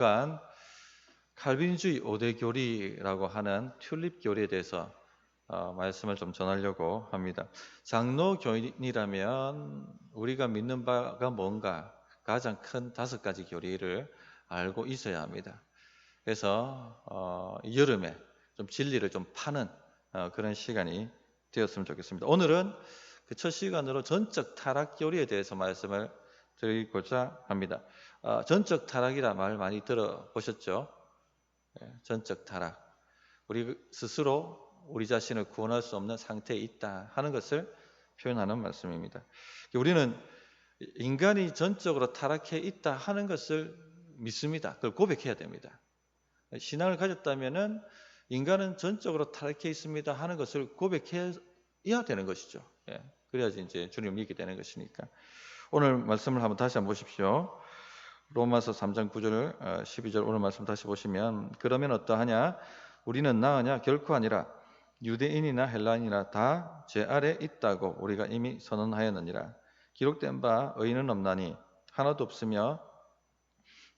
그러니까 칼빈주의 5대 교리라고 하는 튤립 교리에 대해서 말씀을 좀 전하려고 합니다. 장로 교인이라면 우리가 믿는 바가 뭔가 가장 큰 5가지 교리를 알고 있어야 합니다. 그래서 여름에 좀 진리를 좀 파는 그런 시간이 되었으면 좋겠습니다. 오늘은 그 첫 시간으로 전적 타락 교리에 대해서 말씀을 드리고자 합니다. 전적 타락이라 말 많이 들어보셨죠? 전적 타락. 우리 스스로 우리 자신을 구원할 수 없는 상태에 있다 하는 것을 표현하는 말씀입니다. 우리는 인간이 전적으로 타락해 있다 하는 것을 믿습니다. 그걸 고백해야 됩니다. 신앙을 가졌다면은 인간은 전적으로 타락해 있습니다 하는 것을 고백해야 되는 것이죠. 그래야지 이제 주님을 믿게 되는 것이니까. 오늘 말씀을 다시 한번 보십시오. 로마서 3장 9절 12절 오늘 말씀 다시 보시면 그러면 어떠하냐? 우리는 나으냐? 결코 아니라 유대인이나 헬라인이나 다 제 아래 있다고 우리가 이미 선언하였느니라. 기록된 바 의인은 없나니 하나도 없으며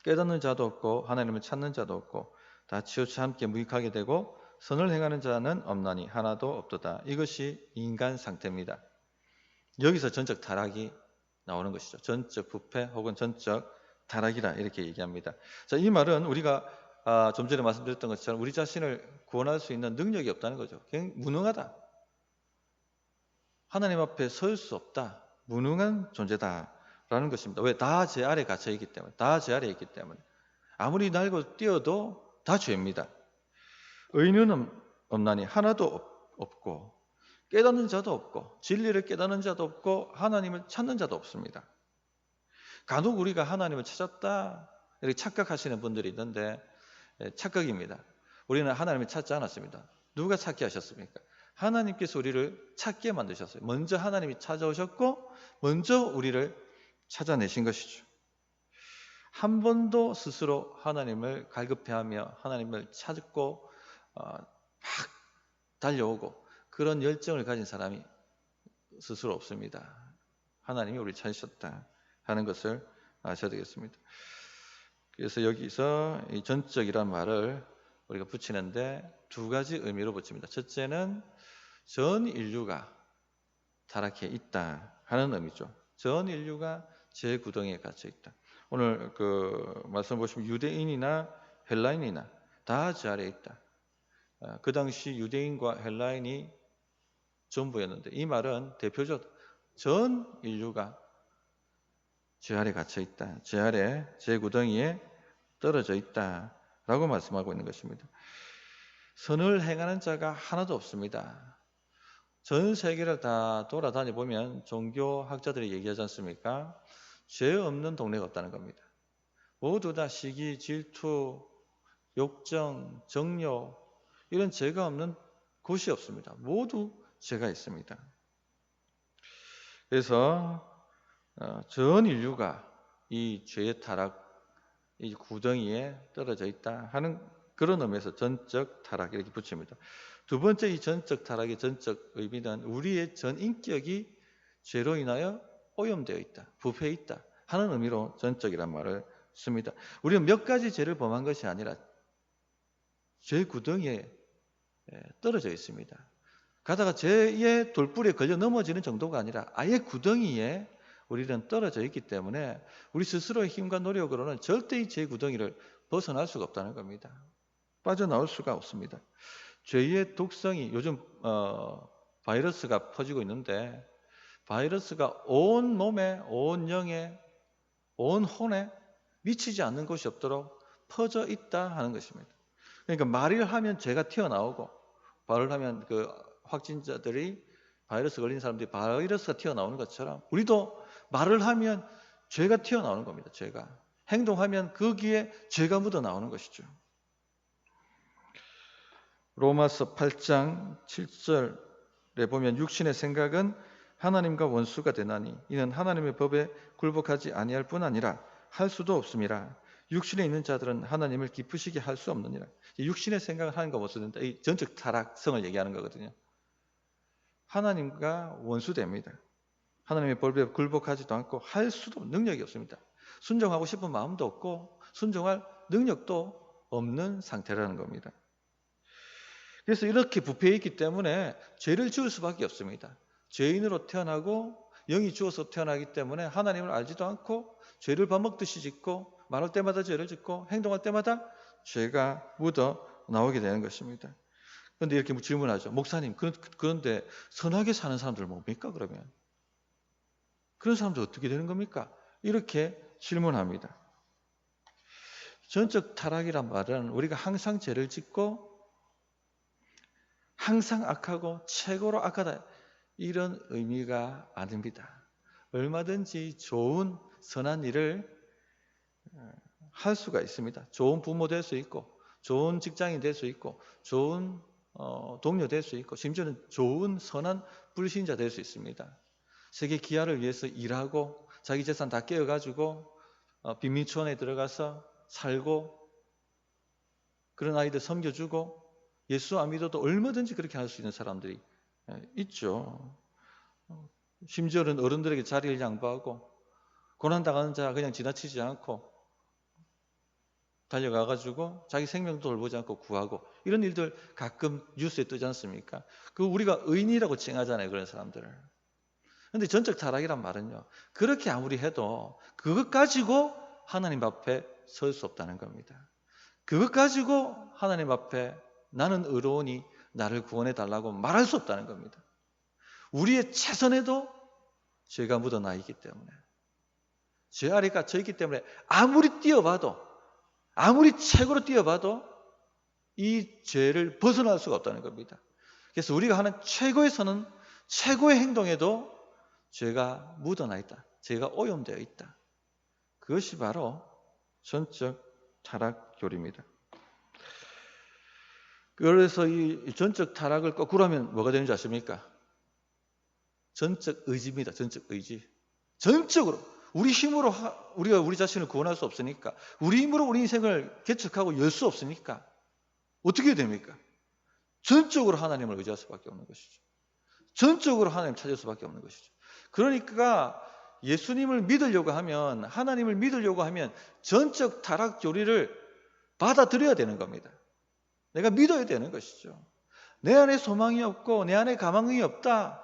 깨닫는 자도 없고 하나님을 찾는 자도 없고 다 치우쳐 함께 무익하게 되고 선을 행하는 자는 없나니 하나도 없도다. 이것이 인간 상태입니다. 여기서 전적 타락이 나오는 것이죠. 전적 부패 혹은 전적 타락이라 이렇게 얘기합니다. 자, 이 말은 우리가 좀 전에 말씀드렸던 것처럼 우리 자신을 구원할 수 있는 능력이 없다는 거죠. 그냥 무능하다. 하나님 앞에 설 수 없다. 무능한 존재다라는 것입니다. 왜? 다 제 아래 갇혀 있기 때문에. 다 제 아래 있기 때문에. 아무리 날고 뛰어도 다 죄입니다. 의인은 없나니 하나도 없고 깨닫는 자도 없고 진리를 깨닫는 자도 없고 하나님을 찾는 자도 없습니다. 간혹 우리가 하나님을 찾았다 이렇게 착각하시는 분들이 있는데 착각입니다. 우리는 하나님을 찾지 않았습니다. 누가 찾게 하셨습니까? 하나님께서 우리를 찾게 만드셨어요. 먼저 하나님이 찾아오셨고 먼저 우리를 찾아내신 것이죠. 한 번도 스스로 하나님을 갈급해하며 하나님을 찾고 막 달려오고 그런 열정을 가진 사람이 스스로 없습니다. 하나님이 우리를 찾으셨다 하는 것을 아셔야 되겠습니다. 그래서 여기서 이 전적이란 말을 우리가 붙이는데 2가지 의미로 붙입니다. 첫째는 전 인류가 타락해 있다 하는 의미죠. 전 인류가 제 구덩이에 갇혀 있다. 오늘 그 말씀 보시면 유대인이나 헬라인이나 다 제 아래에 있다. 그 당시 유대인과 헬라인이 전부였는데 이 말은 대표적 전 인류가 제 아래 갇혀 있다. 제 아래 제 구덩이에 떨어져 있다 라고 말씀하고 있는 것입니다. 선을 행하는 자가 하나도 없습니다. 전 세계를 다 돌아다니 보면 종교학자들이 얘기하지 않습니까? 죄 없는 동네가 없다는 겁니다. 모두 다 시기, 질투, 욕정, 정욕 이런 죄가 없는 곳이 없습니다. 모두 죄가 있습니다. 그래서 전 인류가 이 죄의 타락, 이 구덩이에 떨어져 있다 하는 그런 의미에서 전적 타락 이렇게 붙입니다. 두 번째 이 전적 타락의 전적 의미는 우리의 전 인격이 죄로 인하여 오염되어 있다, 부패해 있다 하는 의미로 전적이란 말을 씁니다. 우리는 몇 가지 죄를 범한 것이 아니라 죄 구덩이에 떨어져 있습니다. 가다가 죄의 돌불에 걸려 넘어지는 정도가 아니라 아예 구덩이에 우리는 떨어져 있기 때문에 우리 스스로의 힘과 노력으로는 절대 이 죄 구덩이를 벗어날 수가 없다는 겁니다. 빠져나올 수가 없습니다. 죄의 독성이 요즘 바이러스가 퍼지고 있는데 바이러스가 온 몸에, 온 영에, 온 혼에 미치지 않는 곳이 없도록 퍼져 있다 하는 것입니다. 그러니까 말을 하면 죄가 튀어나오고 말을 하면 그 확진자들이 바이러스 걸린 사람들이 바이러스가 튀어나오는 것처럼 우리도 말을 하면 죄가 튀어나오는 겁니다. 죄가. 행동하면 거기에 죄가 묻어나오는 것이죠. 로마서 8장 7절에 보면 육신의 생각은 하나님과 원수가 되나니 이는 하나님의 법에 굴복하지 아니할 뿐 아니라 할 수도 없음이라. 육신에 있는 자들은 하나님을 기쁘시게 할 수 없느니라. 육신의 생각을 하는 거 원수된다. 이 전적 타락성을 얘기하는 거거든요. 하나님과 원수됩니다. 하나님의 법에 굴복하지도 않고 할 수도 능력이 없습니다. 순종하고 싶은 마음도 없고 순종할 능력도 없는 상태라는 겁니다. 그래서 이렇게 부패해 있기 때문에 죄를 지을 수밖에 없습니다. 죄인으로 태어나고 영이 죽어서 태어나기 때문에 하나님을 알지도 않고 죄를 밥 먹듯이 짓고 말할 때마다 죄를 짓고 행동할 때마다 죄가 묻어 나오게 되는 것입니다. 그런데 이렇게 질문하죠. 목사님, 그런데 선하게 사는 사람들 뭡니까 그러면? 그런 사람들 어떻게 되는 겁니까? 이렇게 질문합니다. 전적 타락이란 말은 우리가 항상 죄를 짓고 항상 악하고 최고로 악하다 이런 의미가 아닙니다. 얼마든지 좋은 선한 일을 할 수가 있습니다. 좋은 부모 될 수 있고 좋은 직장인 될 수 있고 좋은 동료 될 수 있고 심지어는 좋은 선한 불신자 될 수 있습니다. 세계 기아를 위해서 일하고 자기 재산 다 깨어가지고 빈민촌에 들어가서 살고 그런 아이들 섬겨주고 예수 안 믿어도 얼마든지 그렇게 할 수 있는 사람들이 있죠. 심지어는 어른들에게 자리를 양보하고 고난당하는 자 그냥 지나치지 않고 달려가가지고 자기 생명도 돌보지 않고 구하고 이런 일들 가끔 뉴스에 뜨지 않습니까? 그 우리가 의인이라고 칭하잖아요. 그런 사람들을. 그런데 전적 타락이란 말은요. 그렇게 아무리 해도 그것 가지고 하나님 앞에 설 수 없다는 겁니다. 그것 가지고 하나님 앞에 나는 의로우니 나를 구원해 달라고 말할 수 없다는 겁니다. 우리의 최선에도 죄가 묻어나 있기 때문에 죄 아래 갇혀 있기 때문에 아무리 뛰어봐도 아무리 최고로 뛰어봐도 이 죄를 벗어날 수가 없다는 겁니다. 그래서 우리가 하는 최고의 선은 최고의 행동에도 죄가 묻어나 있다. 죄가 오염되어 있다. 그것이 바로 전적 타락 교리입니다. 그래서 이 전적 타락을 거꾸로 하면 뭐가 되는지 아십니까? 전적 의지입니다. 전적 의지. 전적으로 우리 힘으로 우리가 우리 자신을 구원할 수 없으니까 우리 힘으로 우리 인생을 개척하고 열 수 없으니까 어떻게 됩니까? 전적으로 하나님을 의지할 수밖에 없는 것이죠. 전적으로 하나님을 찾을 수밖에 없는 것이죠. 그러니까 예수님을 믿으려고 하면 하나님을 믿으려고 하면 전적 타락 교리를 받아들여야 되는 겁니다. 내가 믿어야 되는 것이죠. 내 안에 소망이 없고 내 안에 가망이 없다.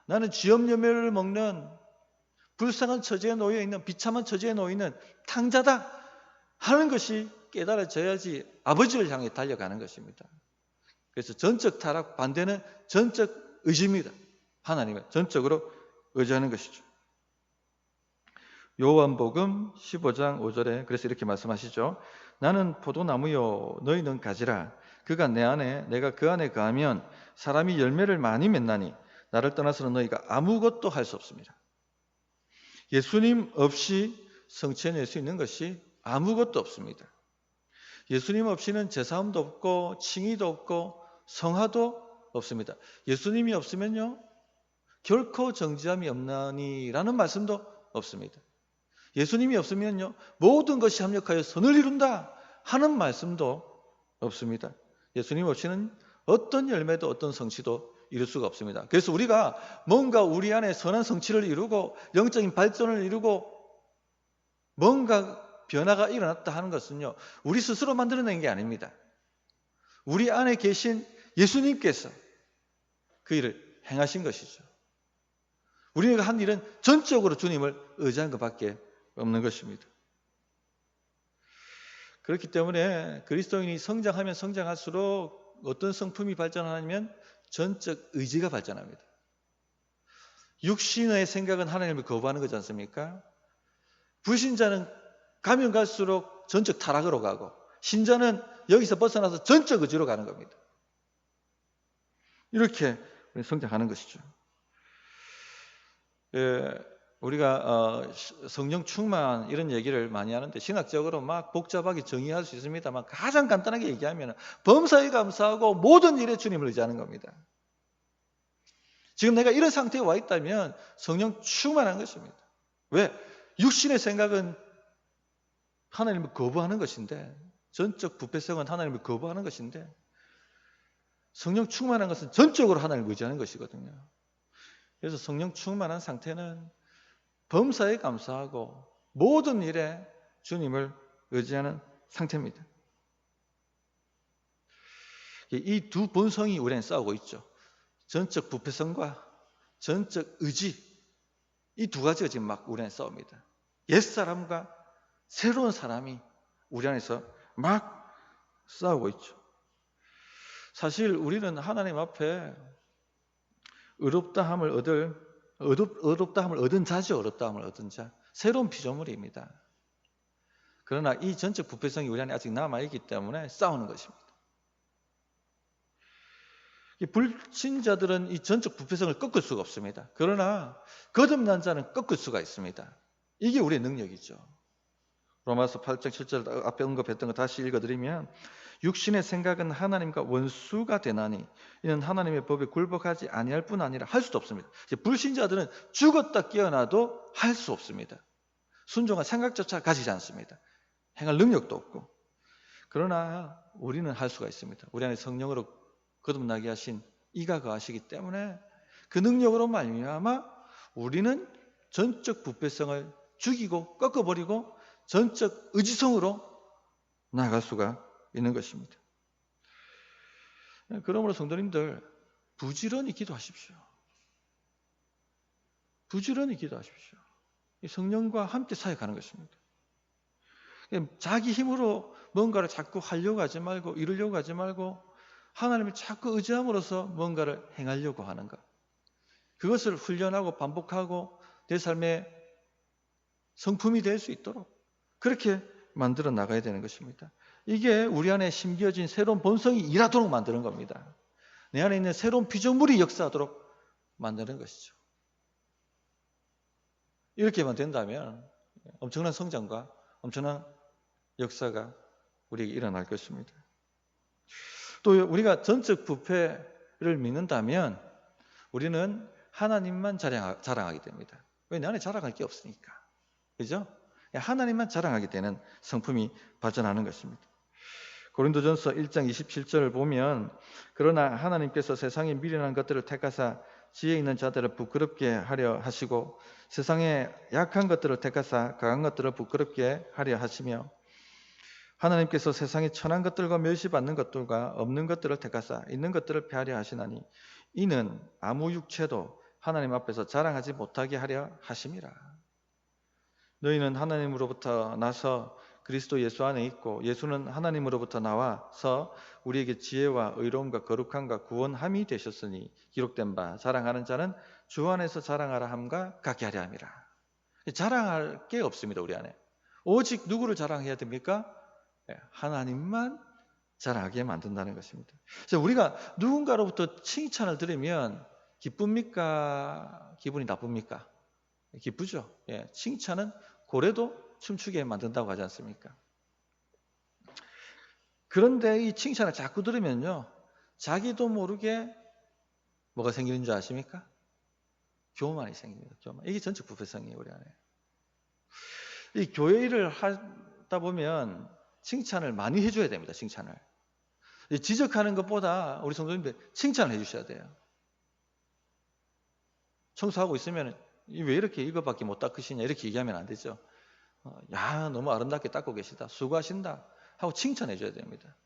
나는 쥐염염매를 먹는 불쌍한 처지에 놓여 있는 비참한 처지에 놓여 있는 탕자다 하는 것이 깨달아져야지 아버지를 향해 달려가는 것입니다. 그래서 전적 타락 반대는 전적 의지입니다. 하나님을 전적으로 의지하는 것이죠. 요한복음 15장 5절에 그래서 이렇게 말씀하시죠. 나는 포도나무요 너희는 가지라. 그가 내 안에 내가 그 안에 거하면 사람이 열매를 많이 맺나니 나를 떠나서는 너희가 아무것도 할 수 없습니다. 예수님 없이 성취해낼 수 있는 것이 아무것도 없습니다. 예수님 없이는 제사함도 없고 칭의도 없고 성화도 없습니다. 예수님이 없으면요 결코 정죄함이 없나니라는 말씀도 없습니다. 예수님이 없으면요 모든 것이 합력하여 선을 이룬다 하는 말씀도 없습니다. 예수님 없이는 어떤 열매도 어떤 성취도 이룰 수가 없습니다. 그래서 우리가 뭔가 우리 안에 선한 성취를 이루고 영적인 발전을 이루고 뭔가 변화가 일어났다 하는 것은요 우리 스스로 만들어낸 게 아닙니다. 우리 안에 계신 예수님께서 그 일을 행하신 것이죠. 우리가 한 일은 전적으로 주님을 의지한 것밖에 없는 것입니다. 그렇기 때문에 그리스도인이 성장하면 성장할수록 어떤 성품이 발전하냐면 전적 의지가 발전합니다. 육신의 생각은 하나님을 거부하는 거지 않습니까? 불신자는 가면 갈수록 전적 타락으로 가고 신자는 여기서 벗어나서 전적 의지로 가는 겁니다. 이렇게 성장하는 것이죠. 우리가 성령 충만 이런 얘기를 많이 하는데 신학적으로 막 복잡하게 정의할 수 있습니다만 가장 간단하게 얘기하면 범사에 감사하고 모든 일에 주님을 의지하는 겁니다. 지금 내가 이런 상태에 와 있다면 성령 충만한 것입니다. 왜? 육신의 생각은 하나님을 거부하는 것인데 전적 부패성은 하나님을 거부하는 것인데 성령 충만한 것은 전적으로 하나님을 의지하는 것이거든요. 그래서 성령 충만한 상태는 범사에 감사하고 모든 일에 주님을 의지하는 상태입니다. 이 두 본성이 우리는 싸우고 있죠. 전적 부패성과 전적 의지, 이 두 가지가 지금 막 우리 안에 싸웁니다. 옛사람과 새로운 사람이 우리 안에서 막 싸우고 있죠. 사실 우리는 하나님 앞에 의롭다함을 얻은 자죠. 의롭다함을 얻은 자. 새로운 피조물입니다. 그러나 이 전적 부패성이 우리 안에 아직 남아있기 때문에 싸우는 것입니다. 이 불신자들은 이 전적 부패성을 꺾을 수가 없습니다. 그러나 거듭난 자는 꺾을 수가 있습니다. 이게 우리의 능력이죠. 로마서 8장 7절 앞에 언급했던 거 다시 읽어드리면 육신의 생각은 하나님과 원수가 되나니 이는 하나님의 법에 굴복하지 아니할 뿐 아니라 할 수도 없습니다. 불신자들은 죽었다 깨어나도 할 수 없습니다. 순종한 생각조차 가지지 않습니다. 행할 능력도 없고. 그러나 우리는 할 수가 있습니다. 우리 안에 성령으로 거듭나게 하신 이가 거하시기 때문에 그 능력으로 말미암아 우리는 전적 부패성을 죽이고 꺾어버리고 전적 의지성으로 나아갈 수가 있는 것입니다. 그러므로 성도님들 부지런히 기도하십시오. 부지런히 기도하십시오. 성령과 함께 사역하는 것입니다. 자기 힘으로 뭔가를 자꾸 하려고 하지 말고 이루려고 하지 말고 하나님을 자꾸 의지함으로써 뭔가를 행하려고 하는 것. 그것을 훈련하고 반복하고 내 삶의 성품이 될 수 있도록 그렇게 만들어 나가야 되는 것입니다. 이게 우리 안에 심겨진 새로운 본성이 일하도록 만드는 겁니다. 내 안에 있는 새로운 피조물이 역사하도록 만드는 것이죠. 이렇게만 된다면 엄청난 성장과 엄청난 역사가 우리에게 일어날 것입니다. 또 우리가 전적 부패를 믿는다면 우리는 하나님만 자랑하게 됩니다. 왜? 내 안에 자랑할 게 없으니까. 그죠? 하나님만 자랑하게 되는 성품이 발전하는 것입니다. 고린도전서 1장 27절을 보면 그러나 하나님께서 세상에 미련한 것들을 택하사 지혜 있는 자들을 부끄럽게 하려 하시고 세상에 약한 것들을 택하사 강한 것들을 부끄럽게 하려 하시며 하나님께서 세상에 천한 것들과 멸시받는 것들과 없는 것들을 택하사 있는 것들을 폐하려 하시나니 이는 아무 육체도 하나님 앞에서 자랑하지 못하게 하려 하심이라. 너희는 하나님으로부터 나서 그리스도 예수 안에 있고 예수는 하나님으로부터 나와서 우리에게 지혜와 의로움과 거룩함과 구원함이 되셨으니 기록된 바 자랑하는 자는 주 안에서 자랑하라 함과 같게 하려 함이라. 자랑할 게 없습니다. 우리 안에. 오직 누구를 자랑해야 됩니까? 하나님만 자랑하게 만든다는 것입니다. 그래서 우리가 누군가로부터 칭찬을 들으면 기쁩니까? 기분이 나쁩니까? 기쁘죠. 칭찬은 고래도 춤추게 만든다고 하지 않습니까? 그런데 이 칭찬을 자꾸 들으면요, 자기도 모르게 뭐가 생기는 줄 아십니까? 교만이 생깁니다. 교만. 이게 전적 부패성이에요, 우리 안에. 이 교회 일을 하다 보면 칭찬을 많이 해줘야 됩니다. 칭찬을. 지적하는 것보다 우리 성도님들 칭찬을 해주셔야 돼요. 청소하고 있으면 왜 이렇게 이거밖에 못 닦으시냐 이렇게 얘기하면 안 되죠. 야, 너무 아름답게 닦고 계시다. 수고하신다. 하고 칭찬해 줘야 됩니다.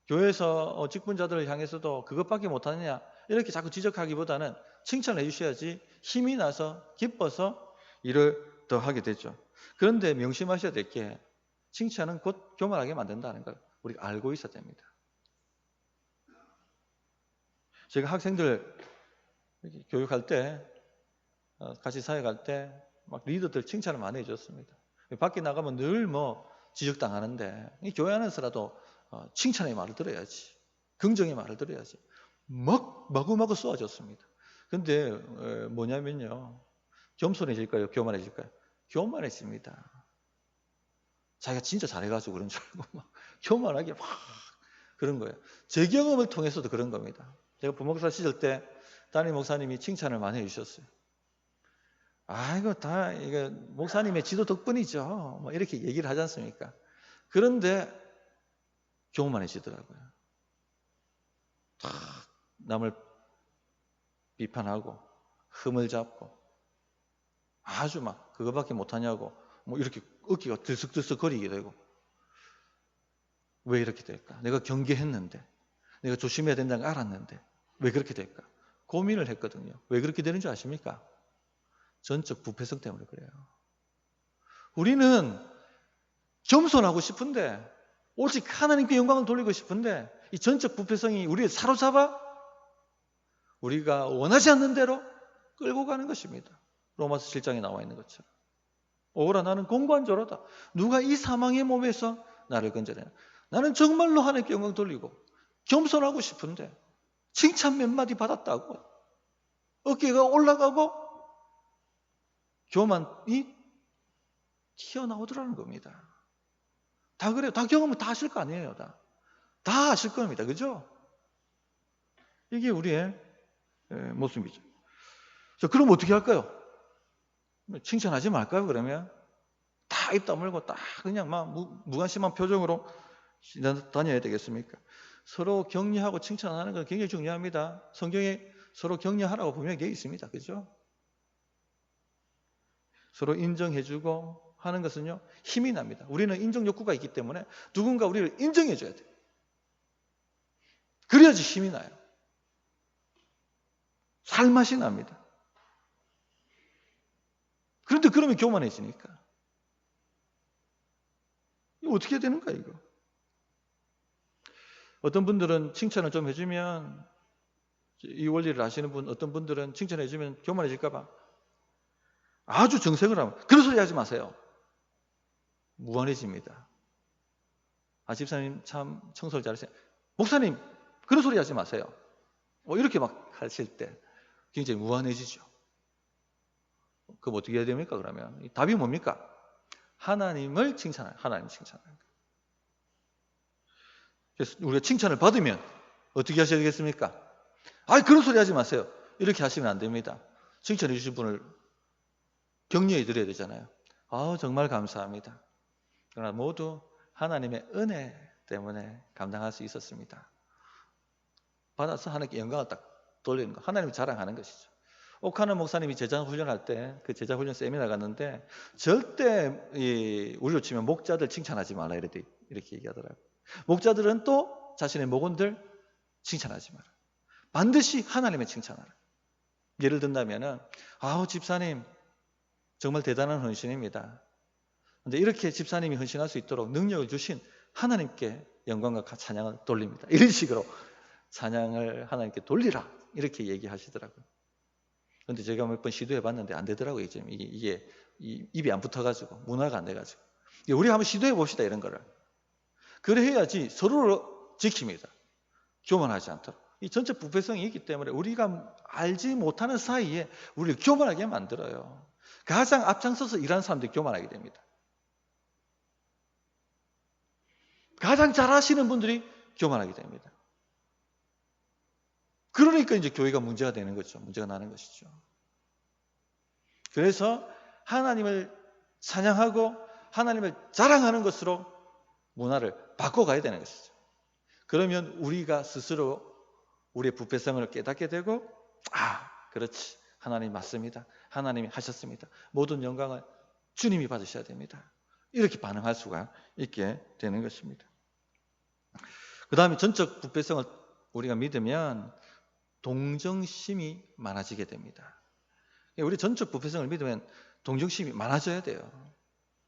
교회에서 직분자들을 향해서도 그것밖에 못하느냐 이렇게 자꾸 지적하기보다는 칭찬해 주셔야지 힘이 나서 기뻐서 일을 더 하게 되죠. 그런데 명심하셔야 될 게 칭찬은 곧 교만하게 만든다는 걸 우리가 알고 있어야 됩니다. 제가 학생들 교육할 때 같이 사역할 때 막 리더들 칭찬을 많이 해줬습니다. 밖에 나가면 늘 뭐 지적당하는데 이 교회 안에서라도 칭찬의 말을 들어야지. 긍정의 말을 들어야지. 마구마구 쏘아줬습니다. 근데 뭐냐면요. 겸손해질까요? 교만해질까요? 교만해집니다. 자기가 진짜 잘해가지고 그런 줄 알고 막 교만하게 막 그런 거예요. 제 경험을 통해서도 그런 겁니다. 제가 부목사 시절 때 담임 목사님이 칭찬을 많이 해주셨어요. 이거 다 이거 목사님의 지도 덕분이죠. 뭐 이렇게 얘기를 하지 않습니까? 그런데 교만해지더라고요. 다 남을 비판하고 흠을 잡고 아주 막 그거밖에 못하냐고 뭐 이렇게 어깨가 들썩들썩 거리게 되고 왜 이렇게 될까? 내가 경계했는데, 내가 조심해야 된다는 걸 알았는데 왜 그렇게 될까? 고민을 했거든요. 왜 그렇게 되는 줄 아십니까? 전적 부패성 때문에 그래요. 우리는 겸손하고 싶은데, 오직 하나님께 영광을 돌리고 싶은데, 이 전적 부패성이 우리를 사로잡아 우리가 원하지 않는 대로 끌고 가는 것입니다. 로마서 7장에 나와 있는 것처럼. 오라 나는 공고한 자로다. 누가 이 사망의 몸에서 나를 건져내나. 나는 정말로 하나님께 영광 돌리고 겸손하고 싶은데 칭찬 몇 마디 받았다고 어깨가 올라가고 교만이 튀어나오더라는 겁니다. 다 그래요. 다 경험을 다 하실 거 아니에요. 다 하실 겁니다. 그죠? 이게 우리의 모습이죠. 자, 그럼 어떻게 할까요? 칭찬하지 말까요? 그러면 다 입 다물고 딱 그냥 막 무관심한 표정으로 다녀야 되겠습니까? 서로 격려하고 칭찬하는 건 굉장히 중요합니다. 성경에 서로 격려하라고 분명히 되어 있습니다. 그죠? 서로 인정해주고 하는 것은요, 힘이 납니다. 우리는 인정 욕구가 있기 때문에 누군가 우리를 인정해줘야 돼요. 그래야지 힘이 나요. 살맛이 납니다. 그런데 그러면 교만해지니까. 이거 어떻게 되는 거야, 이거? 어떤 분들은 칭찬을 좀 해주면, 이 원리를 아시는 분, 어떤 분들은 칭찬해주면 교만해질까봐 아주 정색을 하면, 그런 소리 하지 마세요. 무한해집니다. 아, 집사님 참 청소를 잘하세요. 목사님, 그런 소리 하지 마세요. 이렇게 막 하실 때 굉장히 무한해지죠. 그럼 어떻게 해야 됩니까, 그러면? 답이 뭡니까? 하나님을 칭찬하는, 하나님 칭찬하는 거예요. 그래서 우리가 칭찬을 받으면 어떻게 하셔야 되겠습니까? 아, 그런 소리 하지 마세요. 이렇게 하시면 안 됩니다. 칭찬해 주신 분을 격려해 드려야 되잖아요. 아, 정말 감사합니다. 그러나 모두 하나님의 은혜 때문에 감당할 수 있었습니다. 받아서 하나님께 영광을 딱 돌리는 거. 하나님을 자랑하는 것이죠. 오카노 목사님이 제자 훈련할 때 그 제자 훈련 세미나 갔는데 절대 우리로 치면 목자들 칭찬하지 말라 이렇게 얘기하더라고요. 목자들은 또 자신의 목원들 칭찬하지 마라. 반드시 하나님의 칭찬하라. 예를 든다면은 아우 집사님 정말 대단한 헌신입니다. 근데 이렇게 집사님이 헌신할 수 있도록 능력을 주신 하나님께 영광과 찬양을 돌립니다. 이런 식으로 찬양을 하나님께 돌리라 이렇게 얘기하시더라고요. 그런데 제가 몇 번 시도해봤는데 안 되더라고요. 이게 입이 안 붙어가지고 문화가 안 돼가지고. 우리 한번 시도해 봅시다 이런 거를. 그래 해야지 서로를 지킵니다. 교만하지 않도록. 이 전체 부패성이 있기 때문에 우리가 알지 못하는 사이에 우리를 교만하게 만들어요. 가장 앞장서서 일하는 사람들이 교만하게 됩니다. 가장 잘하시는 분들이 교만하게 됩니다. 그러니까 이제 교회가 문제가 되는 거죠. 문제가 나는 것이죠. 그래서 하나님을 찬양하고 하나님을 자랑하는 것으로 문화를 바꿔가야 되는 것이죠. 그러면 우리가 스스로 우리의 부패성을 깨닫게 되고 그렇지. 하나님 맞습니다. 하나님이 하셨습니다. 모든 영광을 주님이 받으셔야 됩니다. 이렇게 반응할 수가 있게 되는 것입니다. 그 다음에 전적 부패성을 우리가 믿으면 동정심이 많아지게 됩니다. 우리 전적 부패성을 믿으면 동정심이 많아져야 돼요.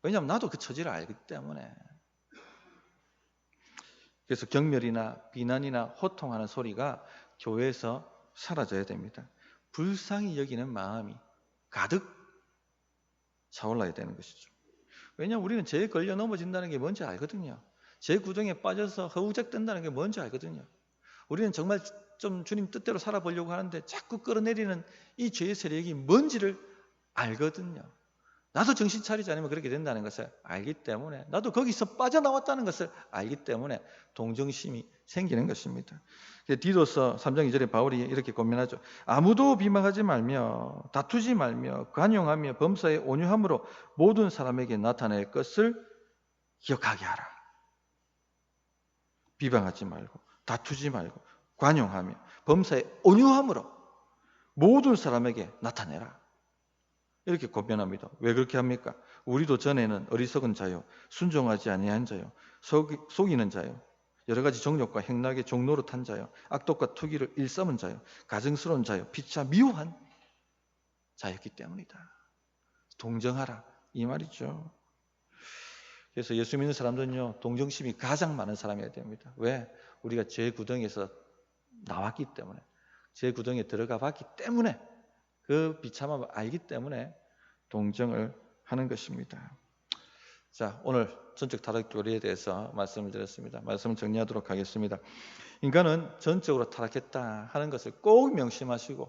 왜냐하면 나도 그 처지를 알기 때문에. 그래서 경멸이나 비난이나 호통하는 소리가 교회에서 사라져야 됩니다. 불쌍히 여기는 마음이 가득 차올라야 되는 것이죠. 왜냐하면 우리는 죄에 걸려 넘어진다는 게 뭔지 알거든요. 죄 구덩이에 빠져서 허우적된다는 게 뭔지 알거든요. 우리는 정말 좀 주님 뜻대로 살아보려고 하는데 자꾸 끌어내리는 이 죄의 세력이 뭔지를 알거든요. 나도 정신 차리지 않으면 그렇게 된다는 것을 알기 때문에, 나도 거기서 빠져나왔다는 것을 알기 때문에 동정심이 생기는 것입니다. 디도서 3장 2절에 바울이 이렇게 권면하죠. 아무도 비방하지 말며 다투지 말며 관용하며 범사에 온유함으로 모든 사람에게 나타낼 것을 기억하게 하라. 비방하지 말고 다투지 말고 관용하며 범사에 온유함으로 모든 사람에게 나타내라. 이렇게 권면합니다. 왜 그렇게 합니까? 우리도 전에는 어리석은 자요, 순종하지 아니한 자요, 속이는 자요, 여러 가지 정욕과 행락의 종로로 탄 자요, 악독과 투기를 일삼은 자요, 가증스러운 자요, 피차 미워한 자였기 때문이다. 동정하라 이 말이죠. 그래서 예수 믿는 사람들은요, 동정심이 가장 많은 사람이어야 됩니다. 왜? 우리가 죄 구덩이에서 나왔기 때문에, 죄 구덩이에 들어가 봤기 때문에, 그 비참함을 알기 때문에 동정을 하는 것입니다. 자, 오늘 전적 타락 교리에 대해서 말씀을 드렸습니다. 말씀을 정리하도록 하겠습니다. 인간은 전적으로 타락했다 하는 것을 꼭 명심하시고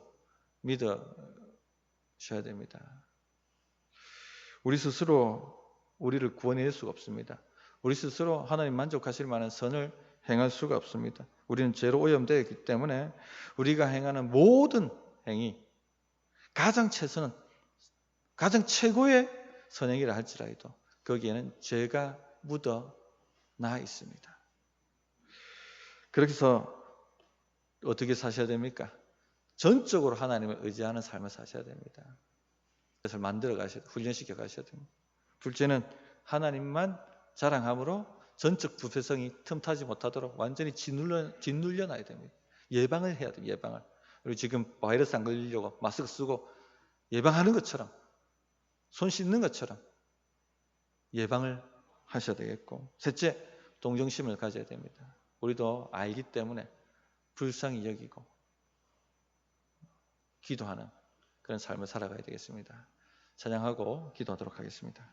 믿으셔야 됩니다. 우리 스스로 우리를 구원해낼 수가 없습니다. 우리 스스로 하나님 만족하실 만한 선을 행할 수가 없습니다. 우리는 죄로 오염되어 있기 때문에 우리가 행하는 모든 행위, 가장 최선은, 가장 최고의 선행이라 할지라도 거기에는 죄가 묻어나 있습니다. 그렇게 해서 어떻게 사셔야 됩니까? 전적으로 하나님을 의지하는 삶을 사셔야 됩니다. 그것을 만들어 가셔야 돼요. 훈련시켜 가셔야 됩니다. 둘째는 하나님만 자랑함으로 전적 부패성이 틈타지 못하도록 완전히 짓눌려 놔야 됩니다. 예방을 해야 돼요. 예방을. 그리고 지금 바이러스 안 걸리려고 마스크 쓰고 예방하는 것처럼, 손 씻는 것처럼 예방을 하셔야 되겠고, 셋째, 동정심을 가져야 됩니다. 우리도 알기 때문에 불쌍히 여기고 기도하는 그런 삶을 살아가야 되겠습니다. 찬양하고 기도하도록 하겠습니다.